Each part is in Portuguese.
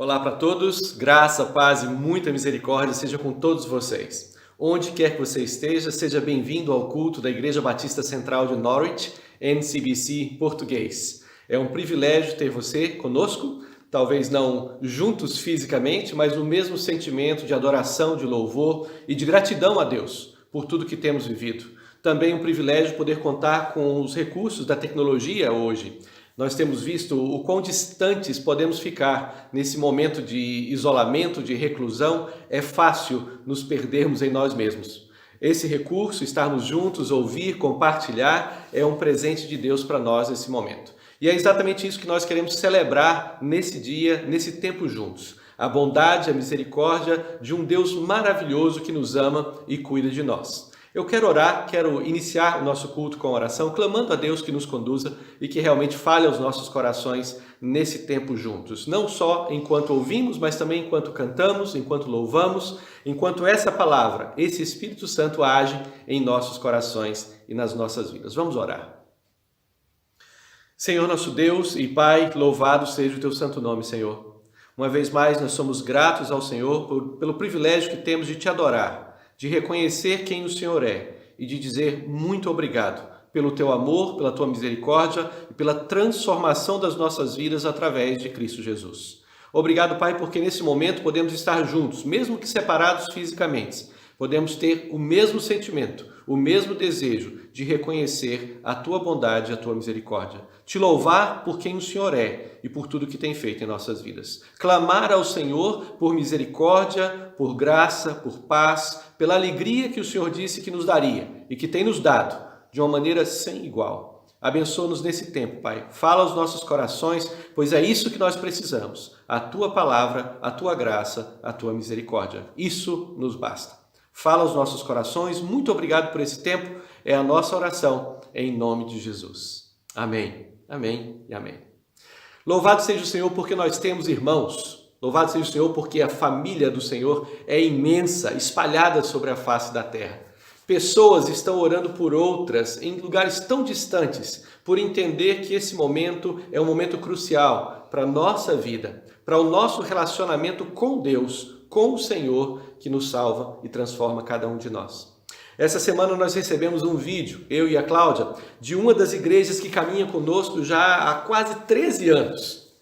Olá para todos, graça, paz e muita misericórdia seja com todos vocês. Onde quer que você esteja, seja bem-vindo ao culto da Igreja Batista Central de Norwich, NCBC Português. É um privilégio ter você conosco, talvez não juntos fisicamente, mas o mesmo sentimento de adoração, de louvor e de gratidão a Deus por tudo que temos vivido. Também um privilégio poder contar com os recursos da tecnologia hoje. Nós temos visto o quão distantes podemos ficar nesse momento de isolamento, de reclusão. É fácil nos perdermos em nós mesmos. Esse recurso, estarmos juntos, ouvir, compartilhar, é um presente de Deus para nós nesse momento. E é exatamente isso que nós queremos celebrar nesse dia, nesse tempo juntos. A bondade, a misericórdia de um Deus maravilhoso que nos ama e cuida de nós. Eu quero orar, quero iniciar o nosso culto com oração, clamando a Deus que nos conduza e que realmente fale aos nossos corações nesse tempo juntos. Não só enquanto ouvimos, mas também enquanto cantamos, enquanto louvamos, enquanto essa palavra, esse Espírito Santo age em nossos corações e nas nossas vidas. Vamos orar. Senhor nosso Deus e Pai, louvado seja o teu santo nome, Senhor. Uma vez mais, nós somos gratos ao Senhor pelo privilégio que temos de te adorar, de reconhecer quem o Senhor é e de dizer muito obrigado pelo teu amor, pela tua misericórdia e pela transformação das nossas vidas através de Cristo Jesus. Obrigado, Pai, porque nesse momento podemos estar juntos, mesmo que separados fisicamente. Podemos ter o mesmo sentimento, o mesmo desejo de reconhecer a tua bondade e a tua misericórdia. Te louvar por quem o Senhor é e por tudo que tem feito em nossas vidas. Clamar ao Senhor por misericórdia, por graça, por paz, pela alegria que o Senhor disse que nos daria e que tem nos dado de uma maneira sem igual. Abençoa-nos nesse tempo, Pai. Fala aos nossos corações, pois é isso que nós precisamos. A tua palavra, a tua graça, a tua misericórdia. Isso nos basta. Fala aos nossos corações. Muito obrigado por esse tempo. É a nossa oração em nome de Jesus. Amém. Amém e amém. Louvado seja o Senhor porque nós temos irmãos. Louvado seja o Senhor porque a família do Senhor é imensa, espalhada sobre a face da terra. Pessoas estão orando por outras em lugares tão distantes, por entender que esse momento é um momento crucial para a nossa vida, para o nosso relacionamento com Deus, com o Senhor que nos salva e transforma cada um de nós. Essa semana nós recebemos um vídeo, eu e a Cláudia, de uma das igrejas que caminha conosco já há quase 13 anos.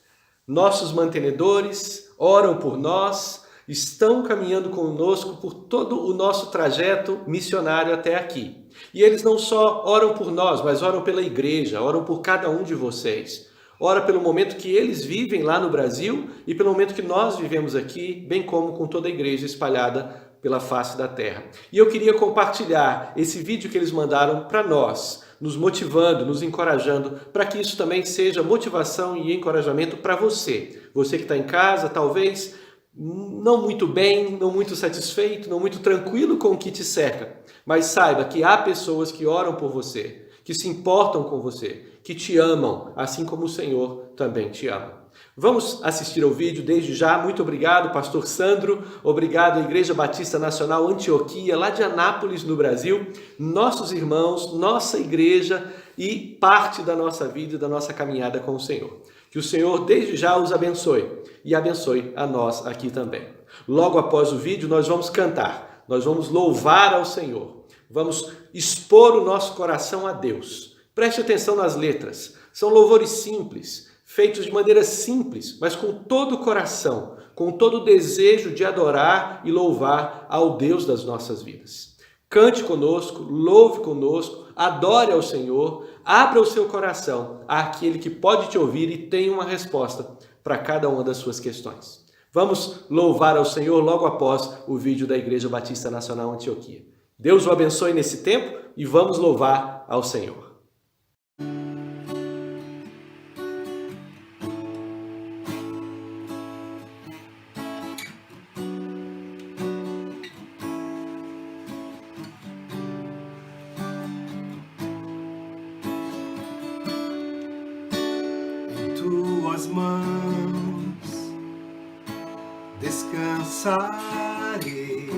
Nossos mantenedores oram por nós, estão caminhando conosco por todo o nosso trajeto missionário até aqui. E eles não só oram por nós, mas oram pela igreja, oram por cada um de vocês. Ora pelo momento que eles vivem lá no Brasil e pelo momento que nós vivemos aqui, bem como com toda a igreja espalhada pela face da terra. E eu queria compartilhar esse vídeo que eles mandaram para nós, nos motivando, nos encorajando, para que isso também seja motivação e encorajamento para você. Você que está em casa, talvez não muito bem, não muito satisfeito, não muito tranquilo com o que te cerca, mas saiba que há pessoas que oram por você, que se importam com você, que te amam, assim como o Senhor também te ama. Vamos assistir ao vídeo desde já. Muito obrigado, pastor Sandro. Obrigado à Igreja Batista Nacional Antioquia, lá de Anápolis, no Brasil. Nossos irmãos, nossa igreja e parte da nossa vida e da nossa caminhada com o Senhor. Que o Senhor desde já os abençoe e abençoe a nós aqui também. Logo após o vídeo nós vamos cantar, nós vamos louvar ao Senhor. Vamos expor o nosso coração a Deus. Preste atenção nas letras. São louvores simples, feitos de maneira simples, mas com todo o coração, com todo o desejo de adorar e louvar ao Deus das nossas vidas. Cante conosco, louve conosco, adore ao Senhor, abra o seu coração àquele que pode te ouvir e tem uma resposta para cada uma das suas questões. Vamos louvar ao Senhor logo após o vídeo da Igreja Batista Nacional Antioquia. Deus o abençoe nesse tempo e vamos louvar ao Senhor. Tuas mãos descansarei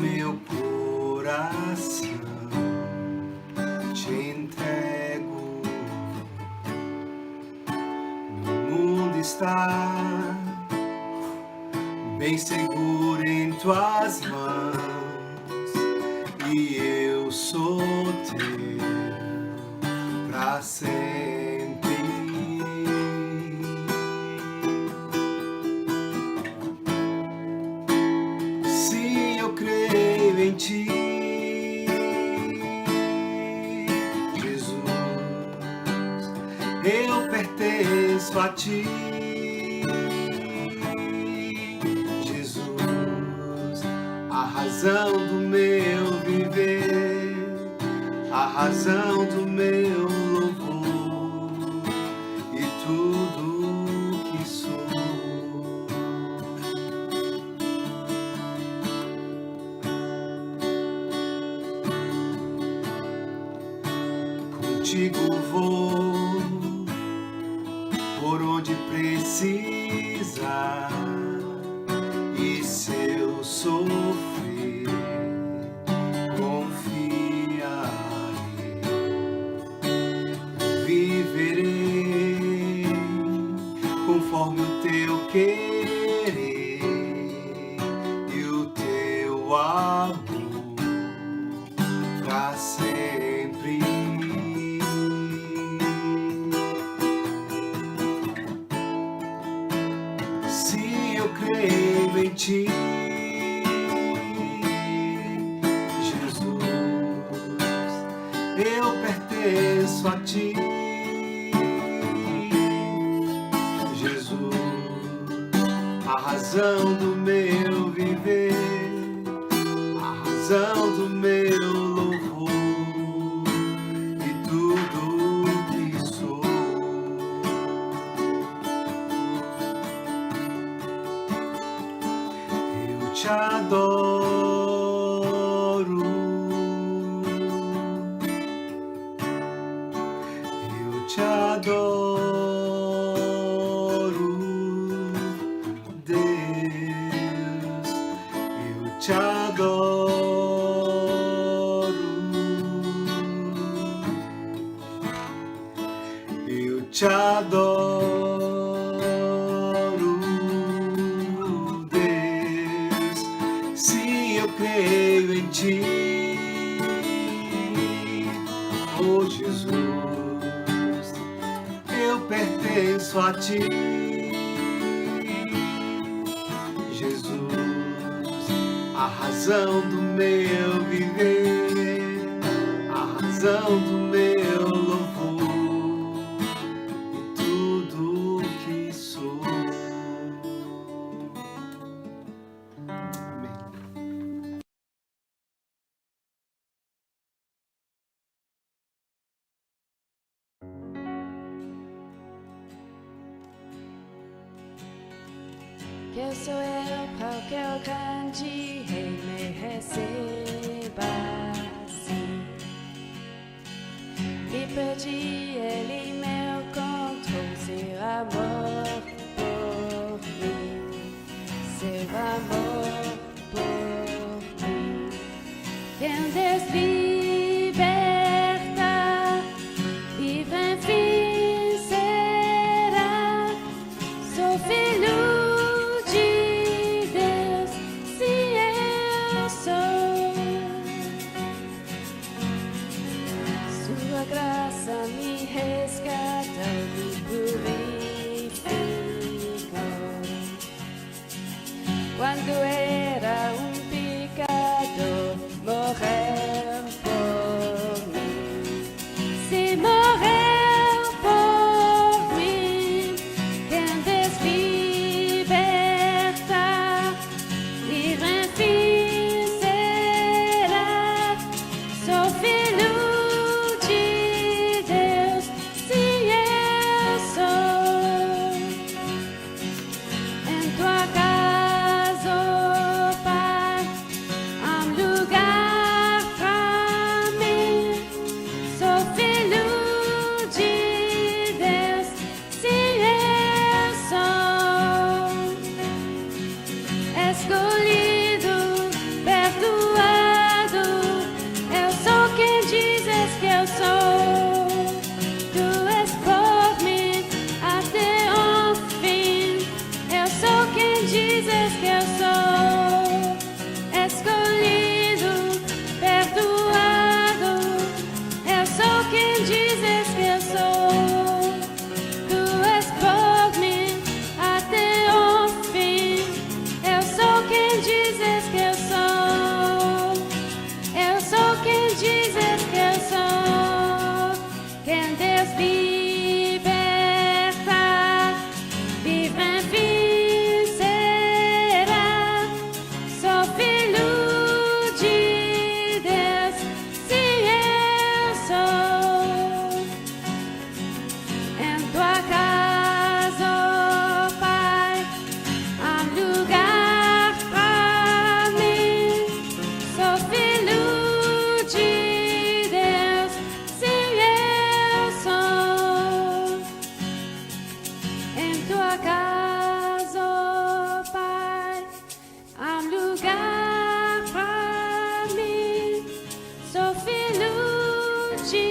meu coração, te entrego. No mundo está bem seguro em tuas mãos, e eu sou teu pra sempre. Sim, eu creio em ti, Jesus, eu pertenço a ti. A razão do meu viver, a razão do meu louvor e tudo que sou. Contigo vou por onde precisar, e se eu sofrer, confiarei, viverei conforme o teu querer e o teu amor pra sempre. Se eu creio em ti, eu pertenço a ti, Jesus, a razão do meu viver, a razão do meu louvor e tudo que sou. Eu te adoro, te adoro, Deus, eu te adoro, eu te adoro, Deus, sim, eu creio em ti, oh Jesus, eu pertenço a ti, Jesus, a razão do meu viver, a razão do meu louvor e tudo que sou. Amém. Que sou eu para que eu cante e me receba assim, e pedi ele me encontrou seu amor por mim, seu amor por mim. Quem desliberta, livre enfim será, sou filho de Deus, sim eu sou. Sua graça me resgata, me purificou. Quando era pecador, morreu por mim. Se morreu por mim, quem desliberta, livre enfim será. Sou filho de Deus, sim eu sou. Em tua casa, oh Pai, há lugar pra mim. Sou filho de Deus, sim eu sou. Escolhido, perdoado, eu sou quem dizes que eu sou. Tu és por mim até o fim, eu sou quem dizes dizes que eu sou escolhido, perdoado. Eu sou quem dizes que eu sou. Tu és por mim até o fim. Eu sou quem dizes que eu sou. Eu sou quem dizes que eu sou. Quem Deus liberta, vive em fim será. Sou filho de Deus, sim eu sou. Em tua casa, oh Pai, há lugar pra mim. Sou filho de Deus, sim eu sou. Em tua casa, oh Pai, há lugar pra mim. Sou filho de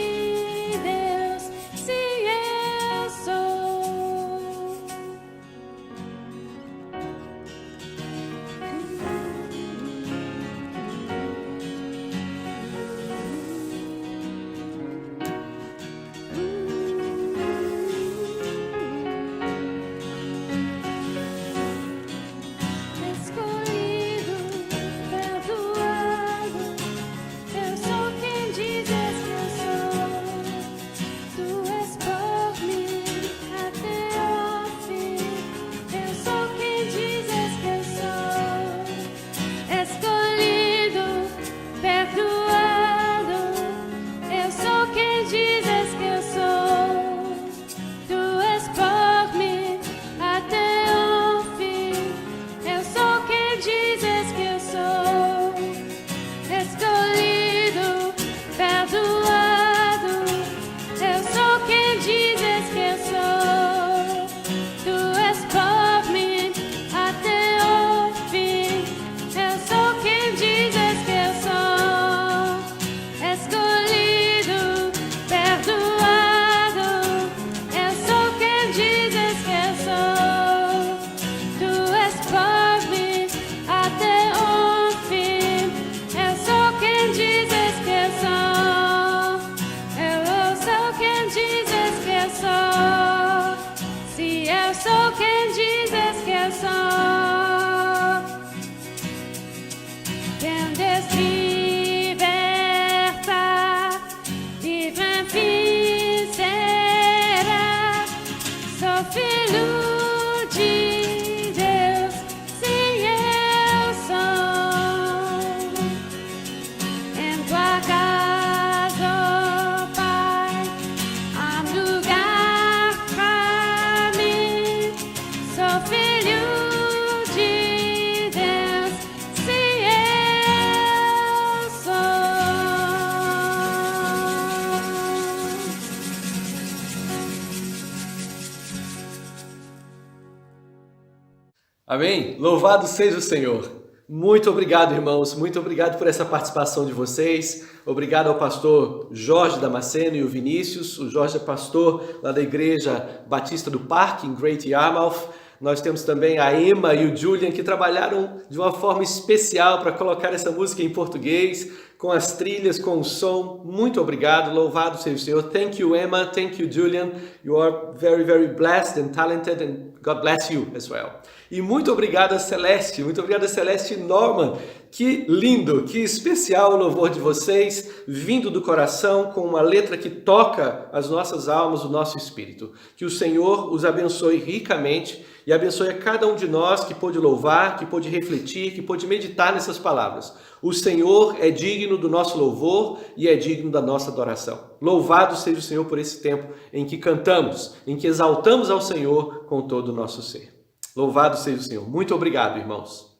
Deus, sim eu sou. Escolhido, perdoado. Eu sou quem dizes que eu sou. Tu és por mim até o fim. Eu sou quem dizes que eu sou. Escolhido, perdoado. Eu sou quem dizes que eu sou. Tu és por mim até o fim. Eu sou quem dizes que eu sou. Escolhido, perdoado. Eu sou quem dizes que eu sou. Tu és por mim até o fim. Eu sou quem dizes que eu sou. Escolhido, perdoado. Eu sou quem dizes que eu sou. Tu és por mim até o fim. Eu sou quem dizes que eu sou. Eu sou quem dizes que eu sou. Se eu sou quem dizes que eu sou. Quem Deus liberta, vive em fim será. Sou filho de Deus, sim eu sou. Em tua casa, oh Pai, há lugar pra mim. Sou filho de Deus, sim eu sou. Amém? Louvado seja o Senhor. Muito obrigado, irmãos. Muito obrigado por essa participação de vocês. Obrigado ao pastor Jorge Damasceno e o Vinícius. O Jorge é pastor lá da Igreja Batista do Parque, em Great Yarmouth. Nós temos também a Emma e o Julian, que trabalharam de uma forma especial para colocar essa música em português, com as trilhas, com o som. Muito obrigado, louvado seja o Senhor. Thank you, Emma. Thank you, Julian. You are very, very blessed and talented, and God bless you as well. E muito obrigado a Celeste e Norman. Que lindo, que especial o louvor de vocês, vindo do coração, com uma letra que toca as nossas almas, o nosso espírito. Que o Senhor os abençoe ricamente e abençoe a cada um de nós que pôde louvar, que pôde refletir, que pôde meditar nessas palavras. O Senhor é digno do nosso louvor e é digno da nossa adoração. Louvado seja o Senhor por esse tempo em que cantamos, em que exaltamos ao Senhor com todo o nosso ser. Louvado seja o Senhor. Muito obrigado, irmãos.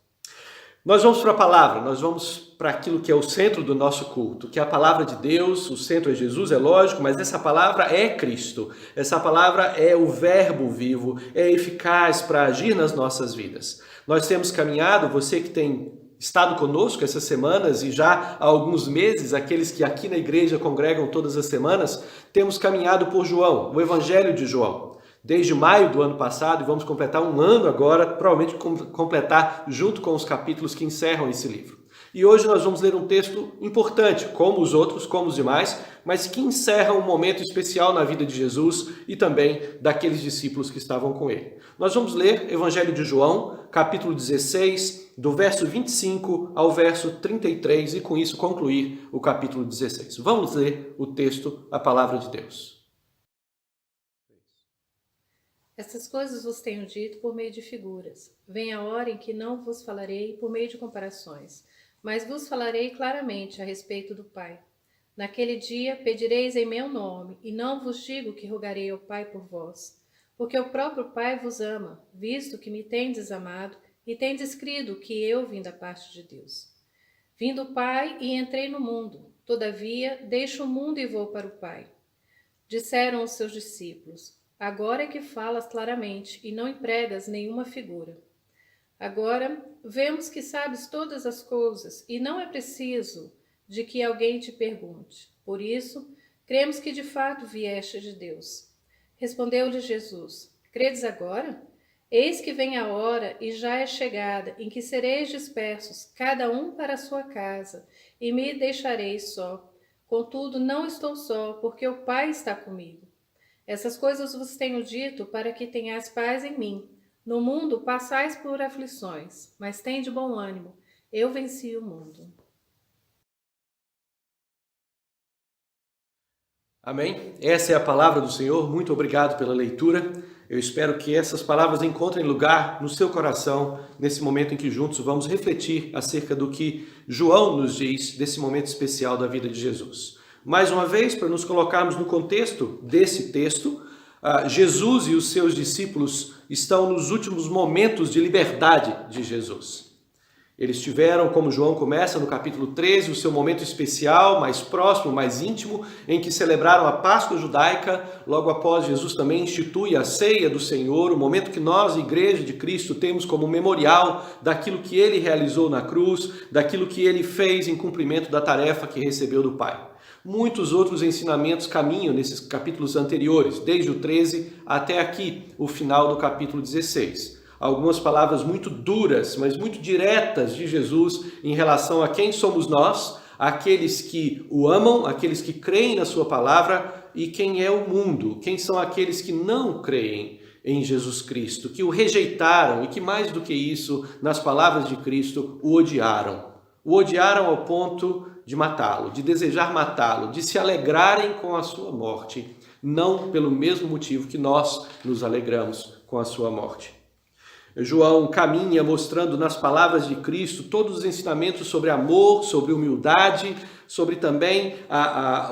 Nós vamos para a palavra, nós vamos para aquilo que é o centro do nosso culto, que é a palavra de Deus. O centro é Jesus, é lógico, mas essa palavra é Cristo. Essa palavra é o verbo vivo, é eficaz para agir nas nossas vidas. Nós temos caminhado, você que tem estado conosco essas semanas e já há alguns meses, aqueles que aqui na igreja congregam todas as semanas, temos caminhado por João, o Evangelho de João. desde maio do ano passado e vamos completar um ano agora, provavelmente completar junto com os capítulos que encerram esse livro. E hoje nós vamos ler um texto importante, como os outros, como os demais, mas que encerra um momento especial na vida de Jesus e também daqueles discípulos que estavam com ele. Nós vamos ler Evangelho de João, capítulo 16, do verso 25 ao verso 33 e com isso concluir o capítulo 16. Vamos ler o texto, a palavra de Deus. Estas coisas vos tenho dito por meio de figuras. Vem a hora em que não vos falarei por meio de comparações, mas vos falarei claramente a respeito do Pai. Naquele dia pedireis em meu nome, e não vos digo que rogarei ao Pai por vós, porque o próprio Pai vos ama, visto que me tendes amado, e tendes crido que eu vim da parte de Deus. Vim do Pai e entrei no mundo, todavia deixo o mundo e vou para o Pai. Disseram os seus discípulos: agora é que falas claramente, e não empregas nenhuma figura. Agora vemos que sabes todas as coisas, e não é preciso de que alguém te pergunte. Por isso, cremos que de fato vieste de Deus. Respondeu-lhe Jesus: credes agora? Eis que vem a hora, e já é chegada, em que sereis dispersos, cada um para a sua casa, e me deixareis só. Contudo, não estou só, porque o Pai está comigo. Essas coisas vos tenho dito para que tenhais paz em mim. No mundo passais por aflições, mas tende bom ânimo. Eu venci o mundo. Amém? Essa é a palavra do Senhor. Muito obrigado pela leitura. Eu espero que essas palavras encontrem lugar no seu coração nesse momento em que juntos vamos refletir acerca do que João nos diz desse momento especial da vida de Jesus. Mais uma vez, para nos colocarmos no contexto desse texto, Jesus e os seus discípulos estão nos últimos momentos de liberdade de Jesus. Eles tiveram, como João começa no capítulo 13, o seu momento especial, mais próximo, mais íntimo, em que celebraram a Páscoa judaica. Logo após, Jesus também institui a ceia do Senhor, o momento que nós, Igreja de Cristo, temos como memorial daquilo que ele realizou na cruz, daquilo que ele fez em cumprimento da tarefa que recebeu do Pai. Muitos outros ensinamentos caminham nesses capítulos anteriores, desde o 13 até aqui, o final do capítulo 16. Algumas palavras muito duras, mas muito diretas de Jesus em relação a quem somos nós, aqueles que o amam, aqueles que creem na sua palavra e quem é o mundo, quem são aqueles que não creem em Jesus Cristo, que o rejeitaram e que mais do que isso, nas palavras de Cristo, o odiaram. O odiaram ao ponto de matá-lo, de desejar matá-lo, de se alegrarem com a sua morte, não pelo mesmo motivo que nós nos alegramos com a sua morte. João caminha mostrando nas palavras de Cristo todos os ensinamentos sobre amor, sobre humildade, sobre também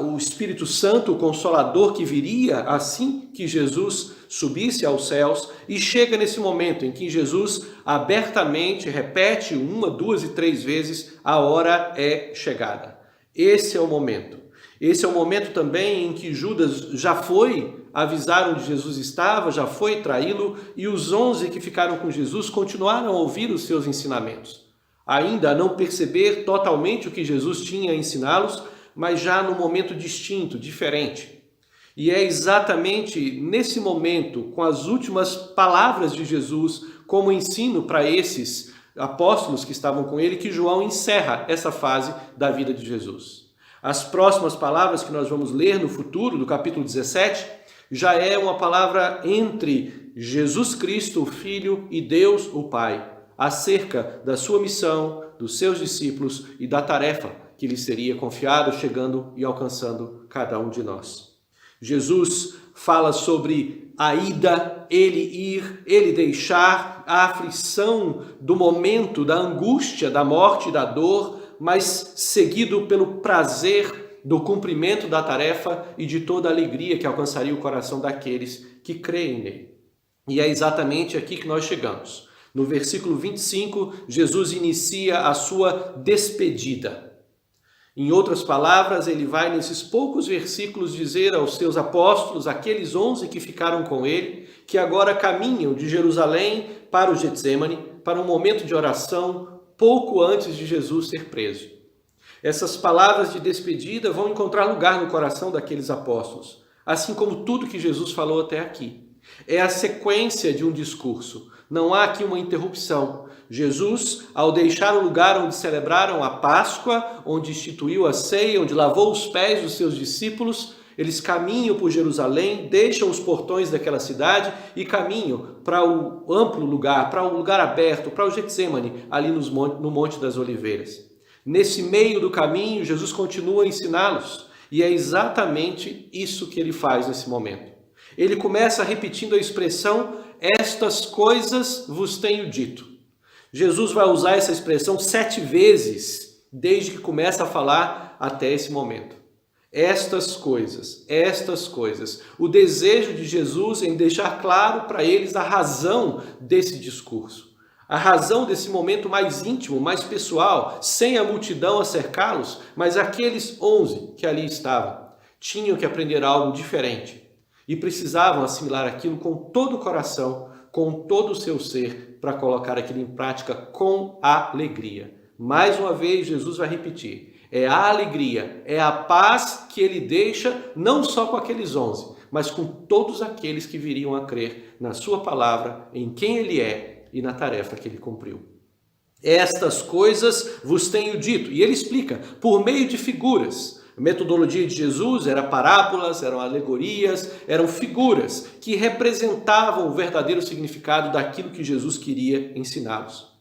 o Espírito Santo, o Consolador que viria assim que Jesus subisse aos céus, e chega nesse momento em que Jesus abertamente repete 1, 2 e 3 vezes: a hora é chegada. Esse é o momento. Esse é o momento também em que Judas já foi avisar onde Jesus estava, já foi traí-lo, e os 11 que ficaram com Jesus continuaram a ouvir os seus ensinamentos. Ainda a não perceber totalmente o que Jesus tinha a ensiná-los, mas já num momento distinto, diferente. E é exatamente nesse momento, com as últimas palavras de Jesus como ensino para esses apóstolos que estavam com ele, que João encerra essa fase da vida de Jesus. As próximas palavras que nós vamos ler no futuro, do capítulo 17, já é uma palavra entre Jesus Cristo, o Filho, e Deus, o Pai, acerca da sua missão, dos seus discípulos e da tarefa que lhes seria confiada, chegando e alcançando cada um de nós. Jesus fala sobre a ida, ele ir, ele deixar, a aflição do momento, da angústia, da morte, da dor, mas seguido pelo prazer do cumprimento da tarefa e de toda a alegria que alcançaria o coração daqueles que creem nele. E é exatamente aqui que nós chegamos. No versículo 25, Jesus inicia a sua despedida. Em outras palavras, ele vai nesses poucos versículos dizer aos seus apóstolos, aqueles 11 que ficaram com ele, que agora caminham de Jerusalém para o Getsêmani, para um momento de oração pouco antes de Jesus ser preso. Essas palavras de despedida vão encontrar lugar no coração daqueles apóstolos, assim como tudo que Jesus falou até aqui. É a sequência de um discurso. Não há aqui uma interrupção. Jesus, ao deixar o lugar onde celebraram a Páscoa, onde instituiu a ceia, onde lavou os pés dos seus discípulos, eles caminham por Jerusalém, deixam os portões daquela cidade e caminham para o amplo lugar, para o lugar aberto, para o Getsêmani, ali no Monte das Oliveiras. Nesse meio do caminho, Jesus continua a ensiná-los e é exatamente isso que ele faz nesse momento. Ele começa repetindo a expressão, estas coisas vos tenho dito. Jesus vai usar essa expressão 7 vezes, desde que começa a falar até esse momento. Estas coisas. O desejo de Jesus em deixar claro para eles a razão desse discurso. A razão desse momento mais íntimo, mais pessoal, sem a multidão a cercá-los, mas aqueles 11 que ali estavam, tinham que aprender algo diferente. E precisavam assimilar aquilo com todo o coração, com todo o seu ser, para colocar aquilo em prática com alegria. Mais uma vez, Jesus vai repetir. É a alegria, é a paz que ele deixa, não só com aqueles 11, mas com todos aqueles que viriam a crer na sua palavra, em quem ele é e na tarefa que ele cumpriu. Estas coisas vos tenho dito. E ele explica, por meio de figuras. A metodologia de Jesus era parábolas, eram alegorias, eram figuras que representavam o verdadeiro significado daquilo que Jesus queria ensiná-los.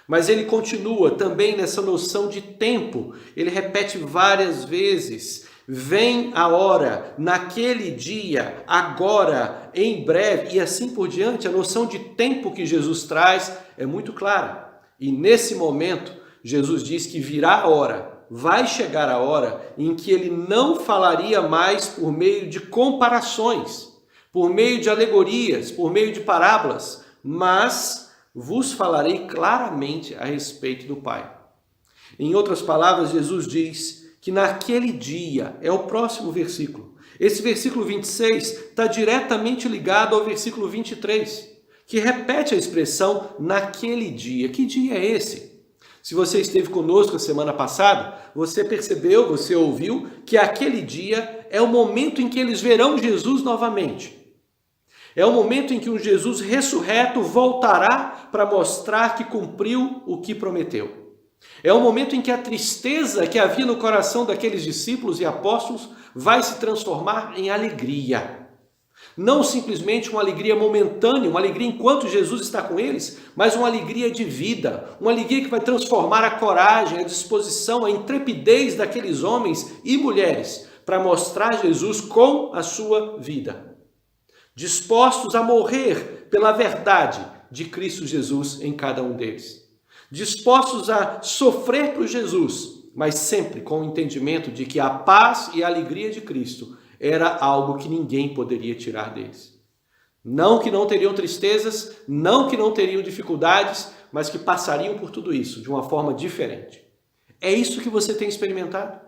Mas ele continua também nessa noção de tempo. Ele repete várias vezes, vem a hora, naquele dia, agora, em breve, e assim por diante. A noção de tempo que Jesus traz é muito clara. E nesse momento, Jesus diz que virá a hora, vai chegar a hora em que ele não falaria mais por meio de comparações, por meio de alegorias, por meio de parábolas, mas vos falarei claramente a respeito do Pai. Em outras palavras, Jesus diz que naquele dia, é o próximo versículo. Esse versículo 26 está diretamente ligado ao versículo 23, que repete a expressão naquele dia. Que dia é esse? Se você esteve conosco a semana passada, você percebeu, você ouviu que aquele dia é o momento em que eles verão Jesus novamente. É o momento em que um Jesus ressurreto voltará para mostrar que cumpriu o que prometeu. É o momento em que a tristeza que havia no coração daqueles discípulos e apóstolos vai se transformar em alegria. Não simplesmente uma alegria momentânea, uma alegria enquanto Jesus está com eles, mas uma alegria de vida, uma alegria que vai transformar a coragem, a disposição, a intrepidez daqueles homens e mulheres para mostrar Jesus com a sua vida. Dispostos a morrer pela verdade de Cristo Jesus em cada um deles. Dispostos a sofrer por Jesus, mas sempre com o entendimento de que a paz e a alegria de Cristo era algo que ninguém poderia tirar deles. Não que não teriam tristezas, não que não teriam dificuldades, mas que passariam por tudo isso de uma forma diferente. É isso que você tem experimentado?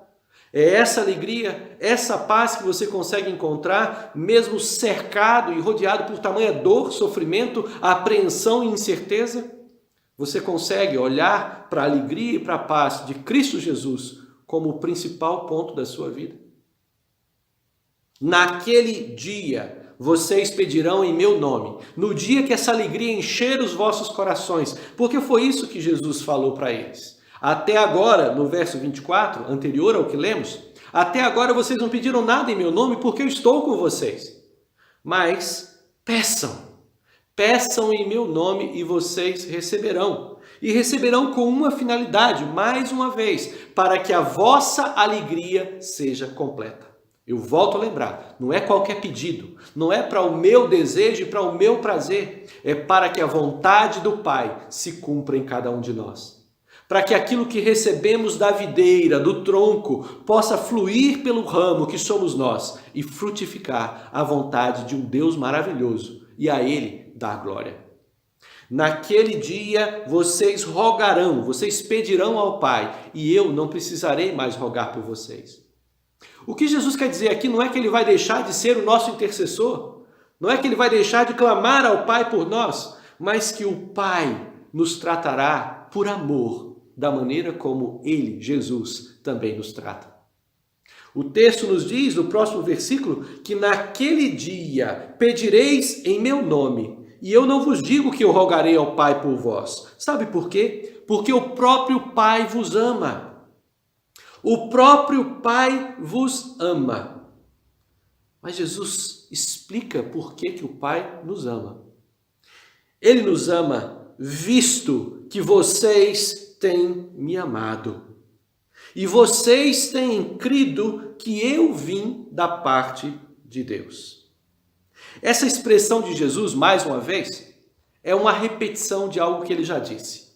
É essa alegria, essa paz que você consegue encontrar, mesmo cercado e rodeado por tamanha dor, sofrimento, apreensão e incerteza? Você consegue olhar para a alegria e para a paz de Cristo Jesus como o principal ponto da sua vida? Naquele dia, vocês pedirão em meu nome, no dia que essa alegria encher os vossos corações, porque foi isso que Jesus falou para eles. Até agora, no verso 24, anterior ao que lemos, até agora vocês não pediram nada em meu nome porque eu estou com vocês. Mas peçam em meu nome e vocês receberão. E receberão com uma finalidade, mais uma vez, para que a vossa alegria seja completa. Eu volto a lembrar, não é qualquer pedido, não é para o meu desejo e para o meu prazer, é para que a vontade do Pai se cumpra em cada um de nós. Para que aquilo que recebemos da videira, do tronco, possa fluir pelo ramo que somos nós e frutificar a vontade de um Deus maravilhoso e a Ele dar glória. Naquele dia vocês rogarão, vocês pedirão ao Pai e eu não precisarei mais rogar por vocês. O que Jesus quer dizer aqui não é que ele vai deixar de ser o nosso intercessor, não é que ele vai deixar de clamar ao Pai por nós, mas que o Pai nos tratará por amor, da maneira como ele, Jesus, também nos trata. O texto nos diz, no próximo versículo, que naquele dia pedireis em meu nome, e eu não vos digo que eu rogarei ao Pai por vós. Sabe por quê? Porque o próprio Pai vos ama. O próprio Pai vos ama. Mas Jesus explica por que o Pai nos ama. Ele nos ama visto que vocês têm me amado. E vocês têm crido que eu vim da parte de Deus. Essa expressão de Jesus, mais uma vez, é uma repetição de algo que ele já disse.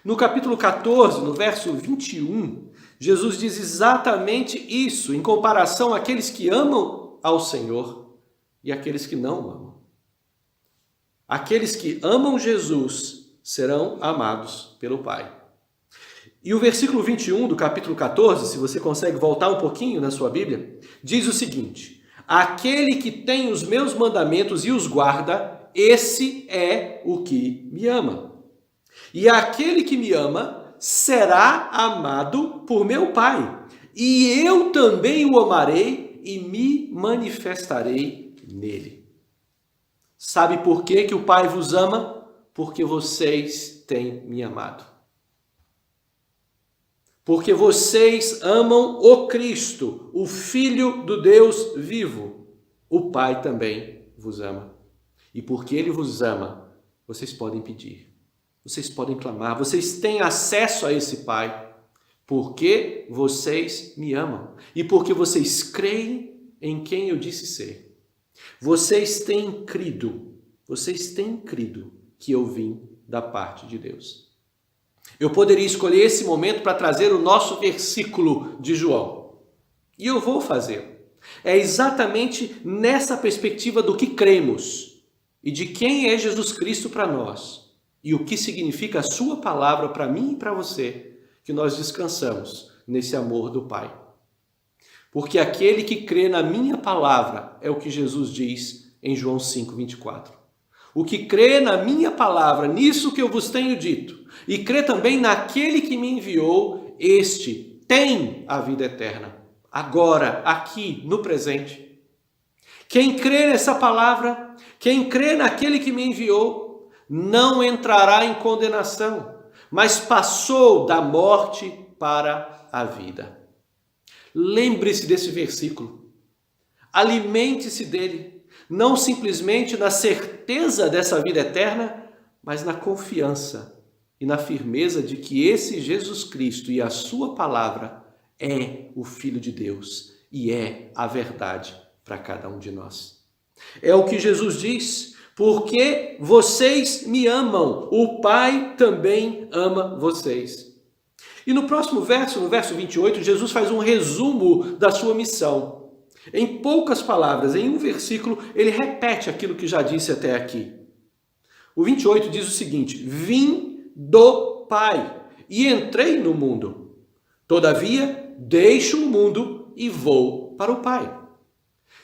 No capítulo 14, no verso 21, Jesus diz exatamente isso em comparação àqueles que amam ao Senhor e àqueles que não amam. Aqueles que amam Jesus serão amados pelo Pai. E o versículo 21 do capítulo 14, se você consegue voltar um pouquinho na sua Bíblia, diz o seguinte: aquele que tem os meus mandamentos e os guarda, esse é o que me ama. E aquele que me ama será amado por meu Pai, e eu também o amarei e me manifestarei nele. Sabe por que o Pai vos ama? Porque vocês têm me amado. Porque vocês amam o Cristo, o Filho do Deus vivo. O Pai também vos ama. E porque Ele vos ama, vocês podem pedir, vocês podem clamar, vocês têm acesso a esse Pai, porque vocês me amam e porque vocês creem em quem eu disse ser. Vocês têm crido que eu vim da parte de Deus. Eu poderia escolher esse momento para trazer o nosso versículo de João. E eu vou fazer. É exatamente nessa perspectiva do que cremos e de quem é Jesus Cristo para nós e o que significa a sua palavra para mim e para você, que nós descansamos nesse amor do Pai. Porque aquele que crê na minha palavra é o que Jesus diz em João 5:24. O que crê na minha palavra, nisso que eu vos tenho dito, e crê também naquele que me enviou, este tem a vida eterna. Agora, aqui, no presente. Quem crê nessa palavra, quem crê naquele que me enviou, não entrará em condenação, mas passou da morte para a vida. Lembre-se desse versículo. Alimente-se dele. Não simplesmente na certeza dessa vida eterna, mas na confiança e na firmeza de que esse Jesus Cristo e a sua palavra é o Filho de Deus e é a verdade para cada um de nós. É o que Jesus diz: porque vocês me amam, o Pai também ama vocês. E no próximo verso, no verso 28, Jesus faz um resumo da sua missão. Em poucas palavras, em um versículo, ele repete aquilo que já disse até aqui. O 28 diz o seguinte: vim do Pai e entrei no mundo. Todavia, deixo o mundo e vou para o Pai.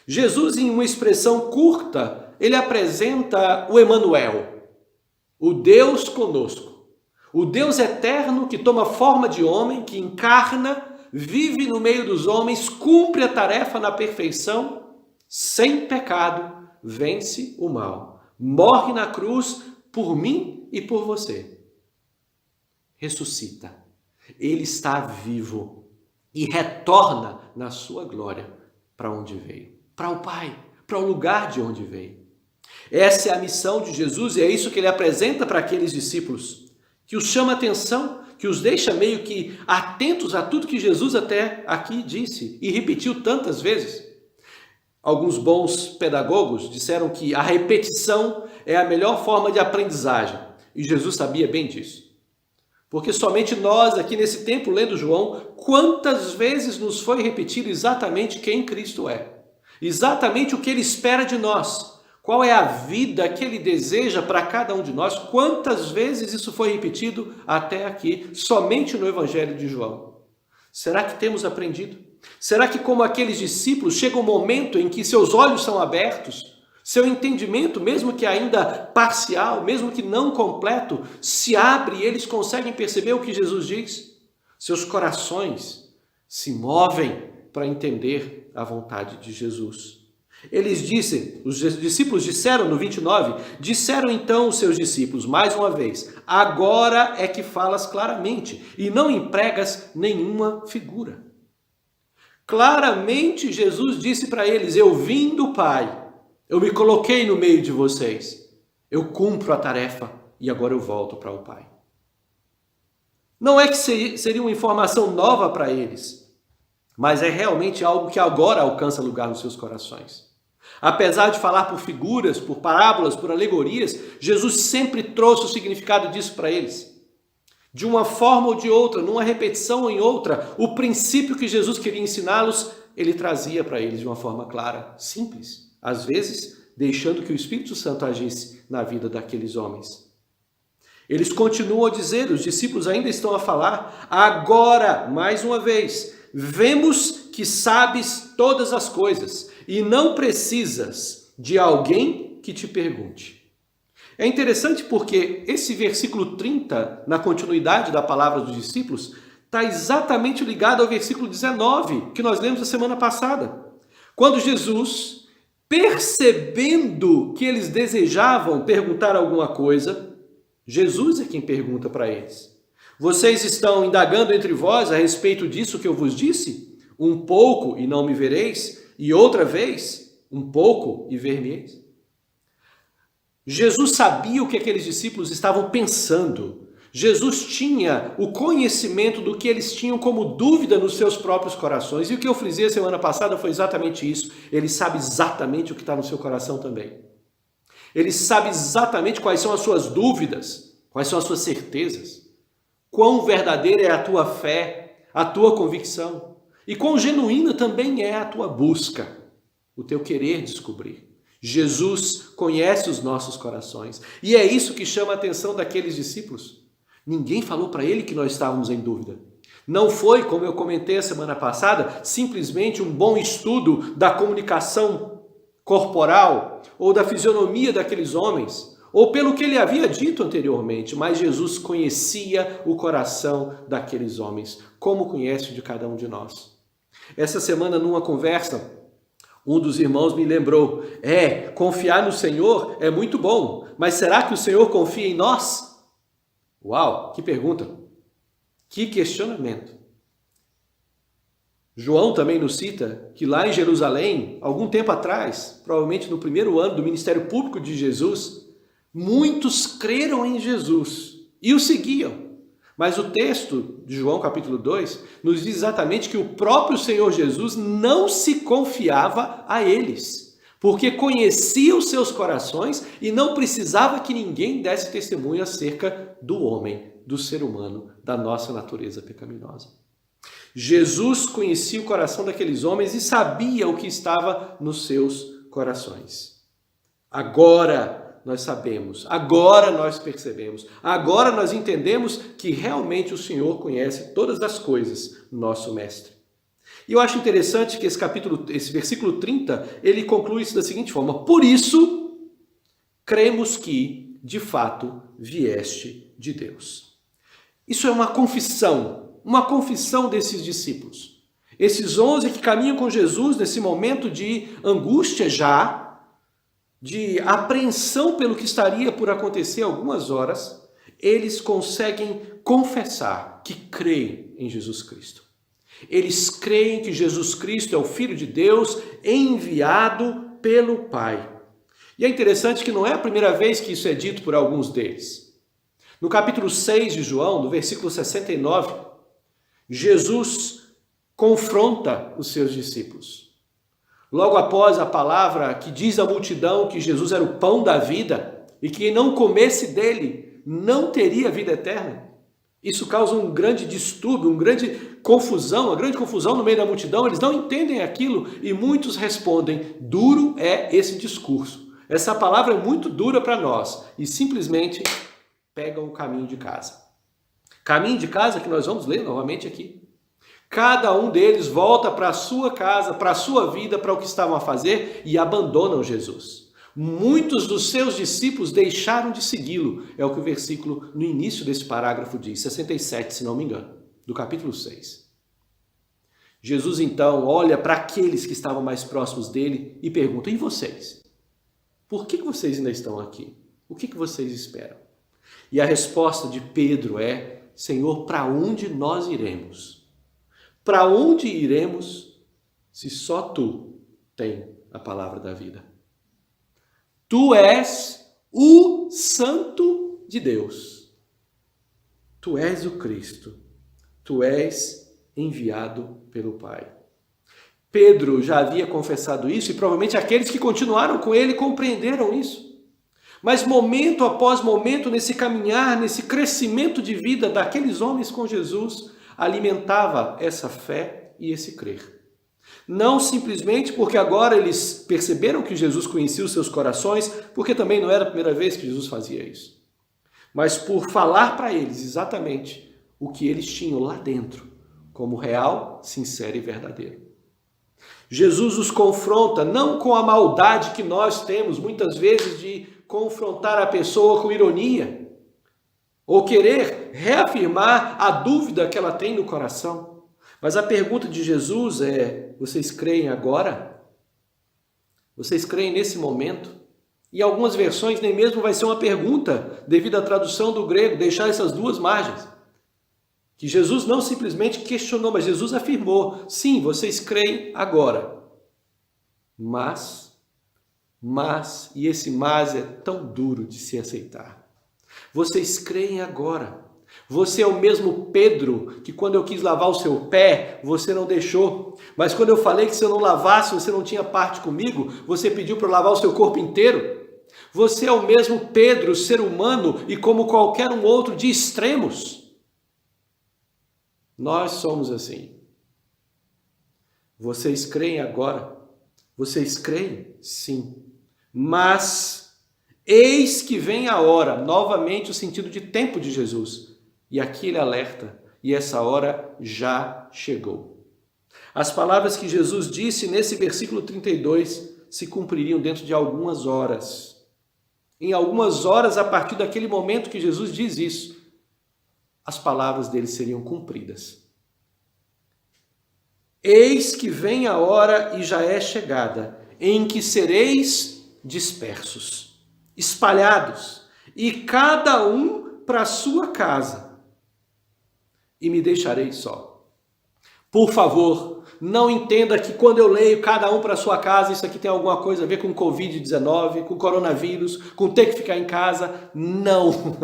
Jesus, em uma expressão curta, ele apresenta o Emanuel, o Deus conosco, o Deus eterno que toma forma de homem, que encarna, vive no meio dos homens, cumpre a tarefa na perfeição, sem pecado, vence o mal, morre na cruz por mim e por você. Ressuscita. Ele está vivo e retorna na sua glória para onde veio, para o Pai, para o lugar de onde veio. Essa é a missão de Jesus e é isso que ele apresenta para aqueles discípulos, que os chama a atenção, que os deixa meio que atentos a tudo que Jesus até aqui disse e repetiu tantas vezes. Alguns bons pedagogos disseram que a repetição é a melhor forma de aprendizagem, e Jesus sabia bem disso. Porque somente nós, aqui nesse tempo, lendo João, quantas vezes nos foi repetido exatamente quem Cristo é, exatamente o que ele espera de nós, qual é a vida que ele deseja para cada um de nós, quantas vezes isso foi repetido até aqui, somente no Evangelho de João. Será que temos aprendido? Será que, como aqueles discípulos, chega um momento em que seus olhos são abertos, seu entendimento, mesmo que ainda parcial, mesmo que não completo, se abre e eles conseguem perceber o que Jesus diz? Seus corações se movem para entender a vontade de Jesus. Eles dizem, os discípulos disseram no 29, disseram então os seus discípulos, mais uma vez, agora é que falas claramente e não empregas nenhuma figura. Claramente Jesus disse para eles, eu vim do Pai, eu me coloquei no meio de vocês, eu cumpro a tarefa e agora eu volto para o Pai. Não é que seria uma informação nova para eles, mas é realmente algo que agora alcança lugar nos seus corações. Apesar de falar por figuras, por parábolas, por alegorias, Jesus sempre trouxe o significado disso para eles. De uma forma ou de outra, numa repetição ou em outra, o princípio que Jesus queria ensiná-los, ele trazia para eles de uma forma clara, simples. Às vezes, deixando que o Espírito Santo agisse na vida daqueles homens. Eles continuam a dizer, os discípulos ainda estão a falar, agora, mais uma vez, vemos que sabes todas as coisas e não precisas de alguém que te pergunte. É interessante porque esse versículo 30, na continuidade da palavra dos discípulos, está exatamente ligado ao versículo 19, que nós lemos a semana passada. Quando Jesus, percebendo que eles desejavam perguntar alguma coisa, Jesus é quem pergunta para eles. Vocês estão indagando entre vós a respeito disso que eu vos disse? Um pouco e não me vereis, e outra vez, um pouco e ver-me-eis. Jesus sabia o que aqueles discípulos estavam pensando. Jesus tinha o conhecimento do que eles tinham como dúvida nos seus próprios corações. E o que eu frisei a semana passada foi exatamente isso. Ele sabe exatamente o que está no seu coração também. Ele sabe exatamente quais são as suas dúvidas, quais são as suas certezas. Quão verdadeira é a tua fé, a tua convicção. E quão genuína também é a tua busca, o teu querer descobrir. Jesus conhece os nossos corações. E é isso que chama a atenção daqueles discípulos. Ninguém falou para ele que nós estávamos em dúvida. Não foi, como eu comentei a semana passada, simplesmente um bom estudo da comunicação corporal ou da fisionomia daqueles homens, ou pelo que ele havia dito anteriormente, mas Jesus conhecia o coração daqueles homens, como conhece o de cada um de nós. Essa semana, numa conversa, um dos irmãos me lembrou, confiar no Senhor é muito bom, mas será que o Senhor confia em nós? Uau, que pergunta, que questionamento. João também nos cita que lá em Jerusalém, algum tempo atrás, provavelmente no primeiro ano do ministério público de Jesus, muitos creram em Jesus e o seguiam. Mas o texto de João capítulo 2 nos diz exatamente que o próprio Senhor Jesus não se confiava a eles, porque conhecia os seus corações e não precisava que ninguém desse testemunho acerca do homem, do ser humano, da nossa natureza pecaminosa. Jesus conhecia o coração daqueles homens e sabia o que estava nos seus corações. Agora nós sabemos, agora nós percebemos, agora nós entendemos que realmente o Senhor conhece todas as coisas, nosso Mestre. E eu acho interessante que esse versículo 30, ele conclui isso da seguinte forma: por isso, cremos que, de fato, vieste de Deus. Isso é uma confissão desses discípulos. Esses 11 que caminham com Jesus nesse momento de angústia já, de apreensão pelo que estaria por acontecer algumas horas, eles conseguem confessar que creem em Jesus Cristo. Eles creem que Jesus Cristo é o Filho de Deus enviado pelo Pai. E é interessante que não é a primeira vez que isso é dito por alguns deles. No capítulo 6 de João, no versículo 69, Jesus confronta os seus discípulos. Logo após a palavra que diz à multidão que Jesus era o pão da vida e que quem não comesse dele não teria vida eterna. Isso causa um grande distúrbio, uma grande confusão no meio da multidão. Eles não entendem aquilo e muitos respondem, duro é esse discurso. Essa palavra é muito dura para nós e simplesmente pegam o caminho de casa. Caminho de casa que nós vamos ler novamente aqui. Cada um deles volta para a sua casa, para a sua vida, para o que estavam a fazer e abandonam Jesus. Muitos dos seus discípulos deixaram de segui-lo. É o que o versículo no início desse parágrafo diz, 67, se não me engano, do capítulo 6. Jesus então olha para aqueles que estavam mais próximos dele e pergunta: e vocês? Por que vocês ainda estão aqui? O que vocês esperam? E a resposta de Pedro é: Senhor, para onde nós iremos? Para onde iremos se só tu tens a palavra da vida? Tu és o Santo de Deus. Tu és o Cristo. Tu és enviado pelo Pai. Pedro já havia confessado isso e provavelmente aqueles que continuaram com ele compreenderam isso. Mas momento após momento, nesse caminhar, nesse crescimento de vida daqueles homens com Jesus, alimentava essa fé e esse crer. Não simplesmente porque agora eles perceberam que Jesus conhecia os seus corações, porque também não era a primeira vez que Jesus fazia isso, mas por falar para eles exatamente o que eles tinham lá dentro, como real, sincero e verdadeiro. Jesus os confronta não com a maldade que nós temos muitas vezes de confrontar a pessoa com ironia, ou querer reafirmar a dúvida que ela tem no coração. Mas a pergunta de Jesus é: vocês creem agora? Vocês creem nesse momento? Em algumas versões nem mesmo vai ser uma pergunta, devido à tradução do grego, deixar essas duas margens. Que Jesus não simplesmente questionou, mas Jesus afirmou: sim, vocês creem agora. Mas, e esse mas é tão duro de se aceitar. Vocês creem agora. Você é o mesmo Pedro que quando eu quis lavar o seu pé, você não deixou. Mas quando eu falei que se eu não lavasse, você não tinha parte comigo, você pediu para eu lavar o seu corpo inteiro. Você é o mesmo Pedro, ser humano, e como qualquer um outro, de extremos. Nós somos assim. Vocês creem agora? Vocês creem? Sim. Mas eis que vem a hora, novamente o sentido de tempo de Jesus. E aqui ele alerta, e essa hora já chegou. As palavras que Jesus disse nesse versículo 32 se cumpririam dentro de algumas horas. Em algumas horas, a partir daquele momento que Jesus diz isso, as palavras dele seriam cumpridas. Eis que vem a hora e já é chegada, em que sereis dispersos, espalhados, e cada um para a sua casa, e me deixarei só. Por favor, não entenda que quando eu leio cada um para a sua casa, isso aqui tem alguma coisa a ver com Covid-19, com coronavírus, com ter que ficar em casa. Não,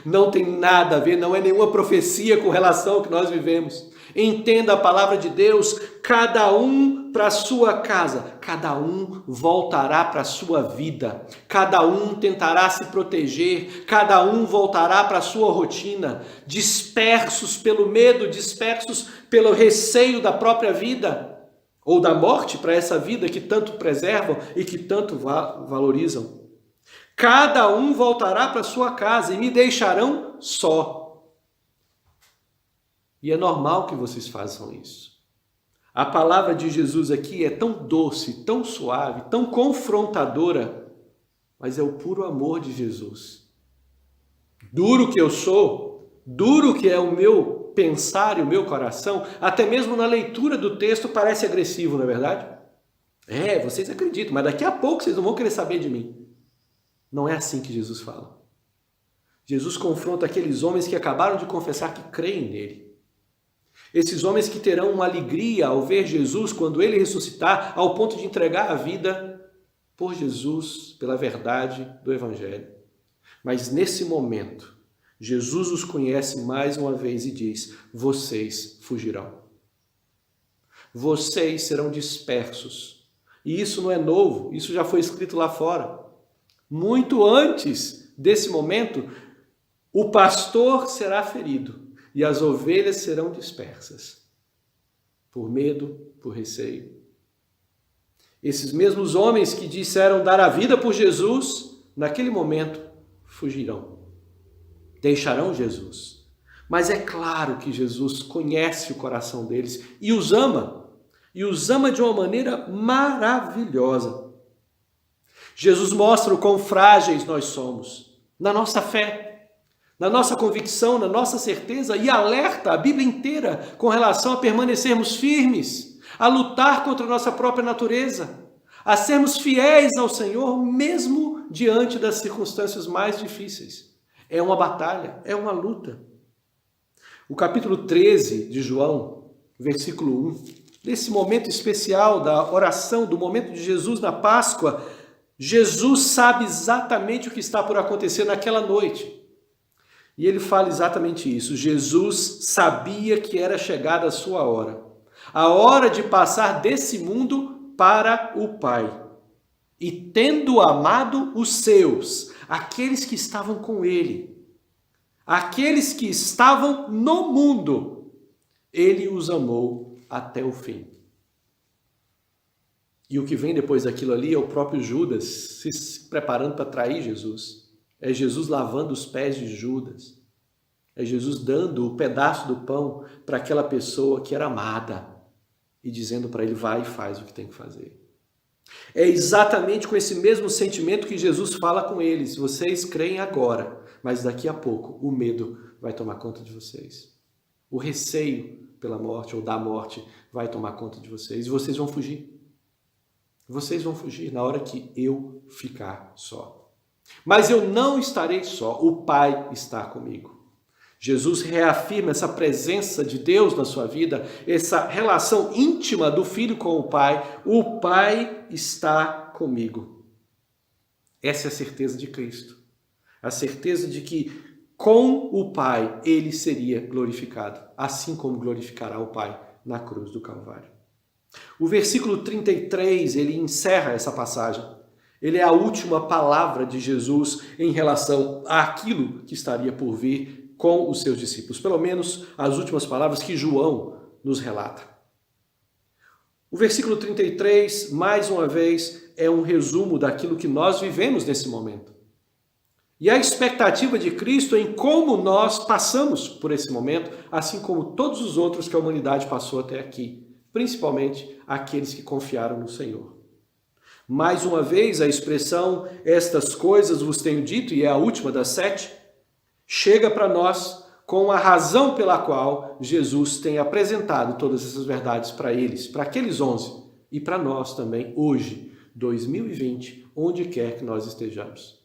não tem nada a ver, não é nenhuma profecia com relação ao que nós vivemos. Entenda a palavra de Deus, cada um para a sua casa, cada um voltará para a sua vida, cada um tentará se proteger, cada um voltará para a sua rotina, dispersos pelo medo, dispersos pelo receio da própria vida, ou da morte para essa vida que tanto preservam e que tanto valorizam. Cada um voltará para a sua casa e me deixarão só. E é normal que vocês façam isso. A palavra de Jesus aqui é tão doce, tão suave, tão confrontadora, mas é o puro amor de Jesus. Duro que eu sou, duro que é o meu pensar e o meu coração, até mesmo na leitura do texto parece agressivo, não é verdade? Vocês acreditam, mas daqui a pouco vocês não vão querer saber de mim. Não é assim que Jesus fala. Jesus confronta aqueles homens que acabaram de confessar que creem nele. Esses homens que terão uma alegria ao ver Jesus quando ele ressuscitar, ao ponto de entregar a vida por Jesus, pela verdade do Evangelho. Mas nesse momento, Jesus os conhece mais uma vez e diz: vocês fugirão. Vocês serão dispersos. E isso não é novo, isso já foi escrito lá fora. Muito antes desse momento, o pastor será ferido. E as ovelhas serão dispersas, por medo, por receio. Esses mesmos homens que disseram dar a vida por Jesus, naquele momento, fugirão, deixarão Jesus. Mas é claro que Jesus conhece o coração deles e os ama de uma maneira maravilhosa. Jesus mostra o quão frágeis nós somos, na nossa fé. na nossa convicção, na nossa certeza, e alerta a Bíblia inteira com relação a permanecermos firmes, a lutar contra a nossa própria natureza, a sermos fiéis ao Senhor mesmo diante das circunstâncias mais difíceis. É uma batalha, é uma luta. O capítulo 13 de João, versículo 1, nesse momento especial da oração, do momento de Jesus na Páscoa, Jesus sabe exatamente o que está por acontecer naquela noite. E ele fala exatamente isso. Jesus sabia que era chegada a sua hora. A hora de passar desse mundo para o Pai. E tendo amado os seus, aqueles que estavam com ele, aqueles que estavam no mundo, ele os amou até o fim. E o que vem depois daquilo ali é o próprio Judas se preparando para trair Jesus. É Jesus lavando os pés de Judas. É Jesus dando o pedaço do pão para aquela pessoa que era amada e dizendo para ele, vai e faz o que tem que fazer. É exatamente com esse mesmo sentimento que Jesus fala com eles. Vocês creem agora, mas daqui a pouco o medo vai tomar conta de vocês. O receio pela morte ou da morte vai tomar conta de vocês e vocês vão fugir. Vocês vão fugir na hora que eu ficar só. Mas eu não estarei só, o Pai está comigo. Jesus reafirma essa presença de Deus na sua vida, essa relação íntima do Filho com o Pai. O Pai está comigo. Essa é a certeza de Cristo. A certeza de que com o Pai ele seria glorificado, assim como glorificará o Pai na cruz do Calvário. O versículo 33, ele encerra essa passagem. Ele é a última palavra de Jesus em relação àquilo que estaria por vir com os seus discípulos. Pelo menos as últimas palavras que João nos relata. O versículo 33, mais uma vez, é um resumo daquilo que nós vivemos nesse momento. E a expectativa de Cristo em como nós passamos por esse momento, assim como todos os outros que a humanidade passou até aqui. Principalmente aqueles que confiaram no Senhor. Mais uma vez, a expressão estas coisas vos tenho dito, e é a última das 7, chega para nós com a razão pela qual Jesus tem apresentado todas essas verdades para eles, para aqueles 11, e para nós também, hoje, 2020, onde quer que nós estejamos.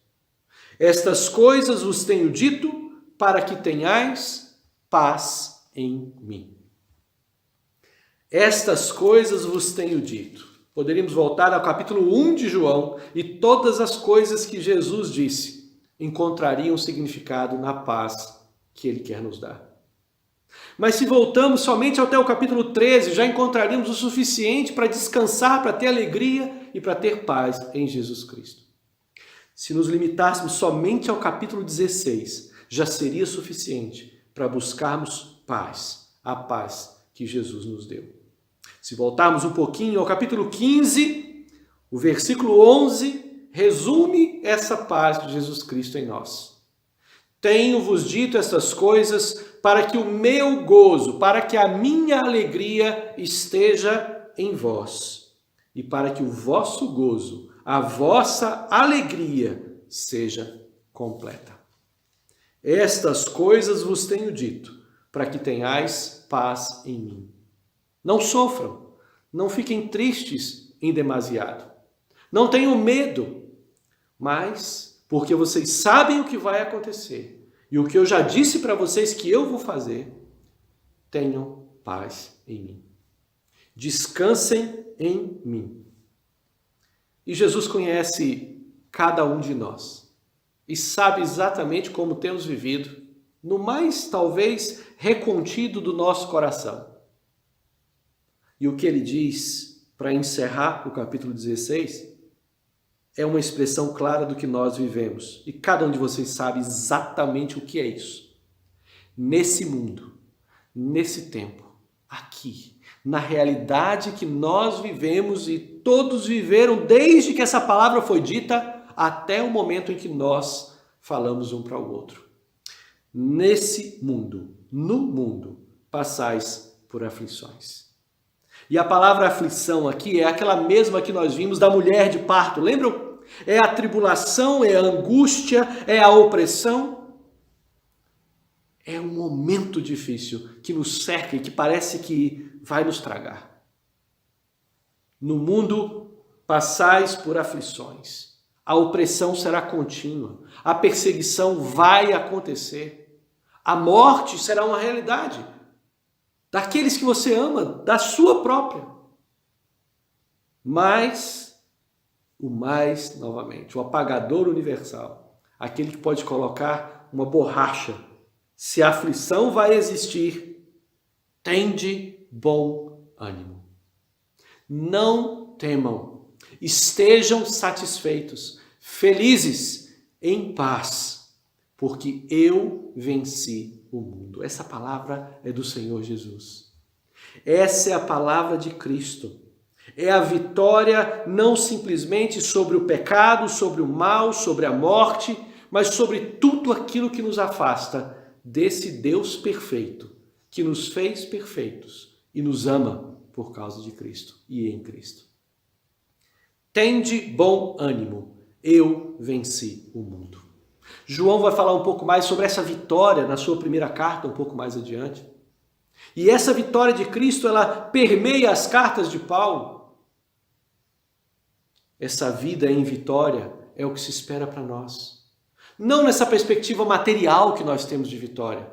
Estas coisas vos tenho dito para que tenhais paz em mim. Estas coisas vos tenho dito. Poderíamos voltar ao capítulo 1 de João e todas as coisas que Jesus disse encontrariam significado na paz que ele quer nos dar. Mas se voltamos somente até o capítulo 13, já encontraríamos o suficiente para descansar, para ter alegria e para ter paz em Jesus Cristo. Se nos limitássemos somente ao capítulo 16, já seria suficiente para buscarmos paz, a paz que Jesus nos deu. Se voltarmos um pouquinho ao capítulo 15, o versículo 11 resume essa paz de Jesus Cristo em nós. Tenho-vos dito estas coisas para que o meu gozo, para que a minha alegria esteja em vós e para que o vosso gozo, a vossa alegria seja completa. Estas coisas vos tenho dito para que tenhais paz em mim. Não sofram, não fiquem tristes em demasiado. Não tenham medo, mas porque vocês sabem o que vai acontecer e o que eu já disse para vocês que eu vou fazer, tenham paz em mim. Descansem em mim. E Jesus conhece cada um de nós e sabe exatamente como temos vivido, no mais talvez recontido do nosso coração. E o que ele diz para encerrar o capítulo 16 é uma expressão clara do que nós vivemos. E cada um de vocês sabe exatamente o que é isso. Nesse mundo, nesse tempo, aqui, na realidade que nós vivemos e todos viveram desde que essa palavra foi dita até o momento em que nós falamos um para o outro. Nesse mundo, no mundo, passais por aflições. E a palavra aflição aqui é aquela mesma que nós vimos da mulher de parto. Lembram? É a tribulação, é a angústia, é a opressão. É um momento difícil que nos cerca e que parece que vai nos tragar. No mundo passais por aflições. A opressão será contínua. A perseguição vai acontecer. A morte será uma realidade daqueles que você ama, da sua própria. Mas novamente, o apagador universal, aquele que pode colocar uma borracha. Se a aflição vai existir, tende bom ânimo. Não temam, estejam satisfeitos, felizes, em paz, porque eu venci o mundo. Essa palavra é do Senhor Jesus. Essa é a palavra de Cristo. É a vitória não simplesmente sobre o pecado, sobre o mal, sobre a morte, mas sobre tudo aquilo que nos afasta desse Deus perfeito, que nos fez perfeitos e nos ama por causa de Cristo e em Cristo. Tende bom ânimo, eu venci o mundo. João vai falar um pouco mais sobre essa vitória na sua primeira carta, um pouco mais adiante. E essa vitória de Cristo, ela permeia as cartas de Paulo. Essa vida em vitória é o que se espera para nós. Não nessa perspectiva material que nós temos de vitória,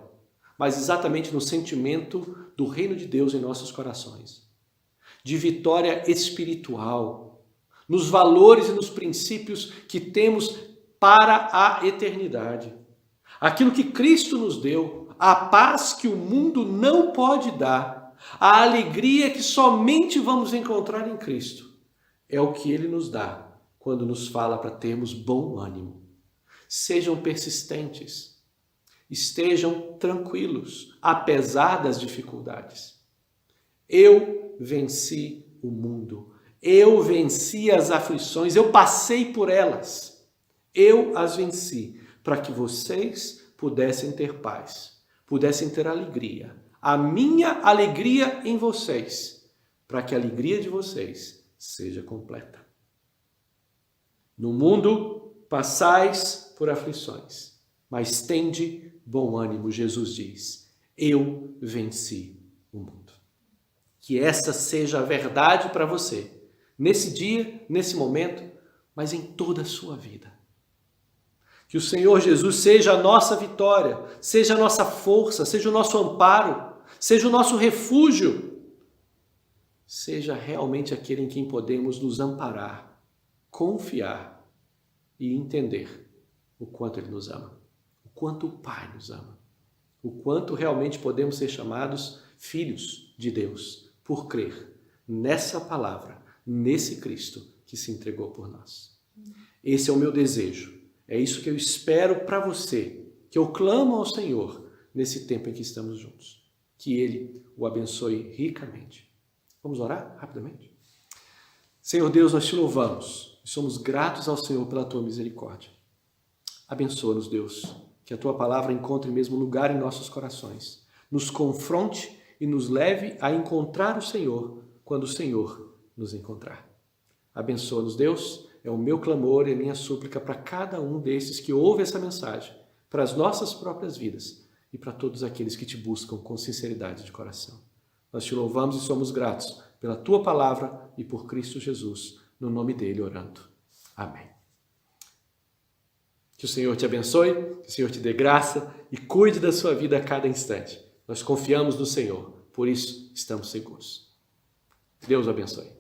mas exatamente no sentimento do reino de Deus em nossos corações. De vitória espiritual, nos valores e nos princípios que temos para a eternidade. Aquilo que Cristo nos deu, a paz que o mundo não pode dar, a alegria que somente vamos encontrar em Cristo, é o que Ele nos dá quando nos fala para termos bom ânimo. Sejam persistentes, estejam tranquilos, apesar das dificuldades. Eu venci o mundo, eu venci as aflições, eu passei por elas, eu as venci, para que vocês pudessem ter paz, pudessem ter alegria, a minha alegria em vocês, para que a alegria de vocês seja completa. No mundo passais por aflições, mas tende bom ânimo, Jesus diz, eu venci o mundo. Que essa seja a verdade para você, nesse dia, nesse momento, mas em toda a sua vida. Que o Senhor Jesus seja a nossa vitória, seja a nossa força, seja o nosso amparo, seja o nosso refúgio, seja realmente aquele em quem podemos nos amparar, confiar e entender o quanto Ele nos ama, o quanto o Pai nos ama, o quanto realmente podemos ser chamados filhos de Deus por crer nessa palavra, nesse Cristo que se entregou por nós. Esse é o meu desejo, é isso que eu espero para você, que eu clamo ao Senhor nesse tempo em que estamos juntos. Que Ele o abençoe ricamente. Vamos orar rapidamente? Senhor Deus, nós te louvamos e somos gratos ao Senhor pela tua misericórdia. Abençoa-nos, Deus, que a tua palavra encontre mesmo lugar em nossos corações, nos confronte e nos leve a encontrar o Senhor quando o Senhor nos encontrar. Abençoa-nos, Deus, é o meu clamor e a minha súplica para cada um desses que ouve essa mensagem, para as nossas próprias vidas e para todos aqueles que te buscam com sinceridade de coração. Nós te louvamos e somos gratos pela tua palavra e por Cristo Jesus, no nome dele orando. Amém. Que o Senhor te abençoe, que o Senhor te dê graça e cuide da sua vida a cada instante. Nós confiamos no Senhor, por isso estamos seguros. Deus o abençoe.